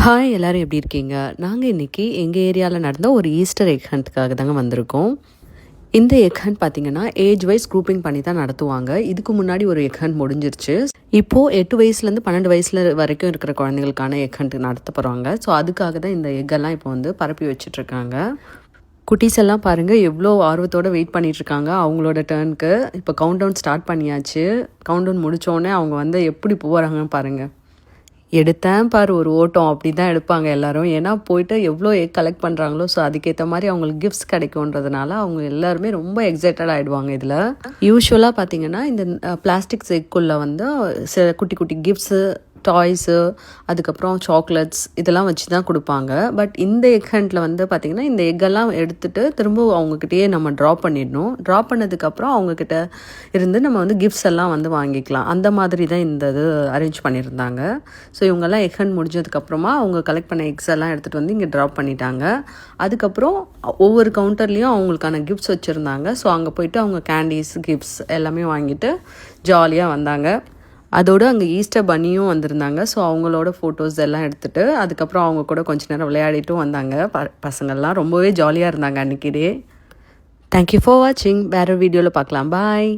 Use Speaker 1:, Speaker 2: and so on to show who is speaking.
Speaker 1: Hi எல்லோரும் எப்படி இருக்கீங்க? நாங்கள் இன்றைக்கி எங்கள் ஏரியாவில் நடந்த ஒரு ஈஸ்டர் எக் ஹண்ட்காக தாங்க வந்திருக்கோம். இந்த எக் ஹண்ட் பார்த்திங்கன்னா ஏஜ் வைஸ் குரூப்பிங் பண்ணி தான் நடத்துவாங்க. இதுக்கு முன்னாடி ஒரு எக் ஹண்ட் முடிஞ்சிருச்சு. இப்போது 8 வயசுலேருந்து 12 வயசில் வரைக்கும் இருக்கிற குழந்தைங்களுக்கான எக் ஹண்ட் நடத்த போகிறாங்க. ஸோ அதுக்காக தான் இந்த எக்கெல்லாம் இப்போ வந்து பரப்பி வச்சிட்ருக்காங்க. குட்டீஸ் எல்லாம் பாருங்கள் எவ்வளோ ஆர்வத்தோடு வெயிட் பண்ணிகிட்ருக்காங்க அவங்களோட டர்னுக்கு. இப்போ கவுண்ட் டவுன் ஸ்டார்ட் பண்ணியாச்சு. கவுண்ட் டவுன் முடித்தோடனே அவங்க வந்து எப்படி போகிறாங்கன்னு பாருங்கள். எடுத்தேன் பாரு ஒரு ஓட்டம் அப்படி தான் எடுப்பாங்க எல்லோரும். ஏன்னா போயிட்டு எவ்வளோ எக் கலெக்ட் பண்ணுறாங்களோ ஸோ அதுக்கேற்ற மாதிரி அவங்களுக்கு கிஃப்ட்ஸ் கிடைக்குன்றதுனால அவங்க எல்லாருமே ரொம்ப எக்ஸைட்டட் ஆகிடுவாங்க. இதில் யூஸ்வலாக பார்த்திங்கன்னா இந்த பிளாஸ்டிக் எக்குள்ளே வந்து சில குட்டி குட்டி கிஃப்ட்ஸு, டாய்ஸு, அதுக்கப்புறம் சாக்லேட்ஸ் இதெல்லாம் வச்சு தான் கொடுப்பாங்க. பட் இந்த எக் ஹண்ட்டில் வந்து பார்த்திங்கன்னா இந்த எக்கெல்லாம் எடுத்துகிட்டு திரும்ப அவங்கக்கிட்டேயே நம்ம ட்ராப் பண்ணிடணும். ட்ராப் பண்ணதுக்கப்புறம் அவங்கக்கிட்ட இருந்து நம்ம வந்து கிஃப்ட்ஸ் எல்லாம் வந்து வாங்கிக்கலாம். அந்த மாதிரி தான் இந்த இது அரேஞ்ச் பண்ணியிருந்தாங்க. ஸோ இவங்கெல்லாம் எக் ஹண்ட் முடிஞ்சதுக்கப்புறமா அவங்க கலெக்ட் பண்ண எக்ஸ் எல்லாம் எடுத்துகிட்டு வந்து இங்கே ட்ராப் பண்ணிட்டாங்க. அதுக்கப்புறம் ஒவ்வொரு கவுண்டர்லேயும் அவங்களுக்கான கிஃப்ட்ஸ் வச்சுருந்தாங்க. ஸோ அங்கே போய்ட்டு அவங்க கேண்டீஸ், கிஃப்ட்ஸ் எல்லாமே வாங்கிட்டு ஜாலியாக வந்தாங்க. அதோடு அங்கே ஈஸ்டர் பன்னியும் வந்திருந்தாங்க. ஸோ அவங்களோட ஃபோட்டோஸ் எல்லாம் எடுத்துகிட்டு அதுக்கப்புறம் அவங்க கூட கொஞ்ச நேரம் விளையாடிட்டும் வந்தாங்க. பசங்கள்லாம் ரொம்பவே ஜாலியாக இருந்தாங்க அன்றைக்கி டே. தேங்க்யூ ஃபார் வாட்சிங். வேறு வீடியோவில் பார்க்கலாம். பாய்.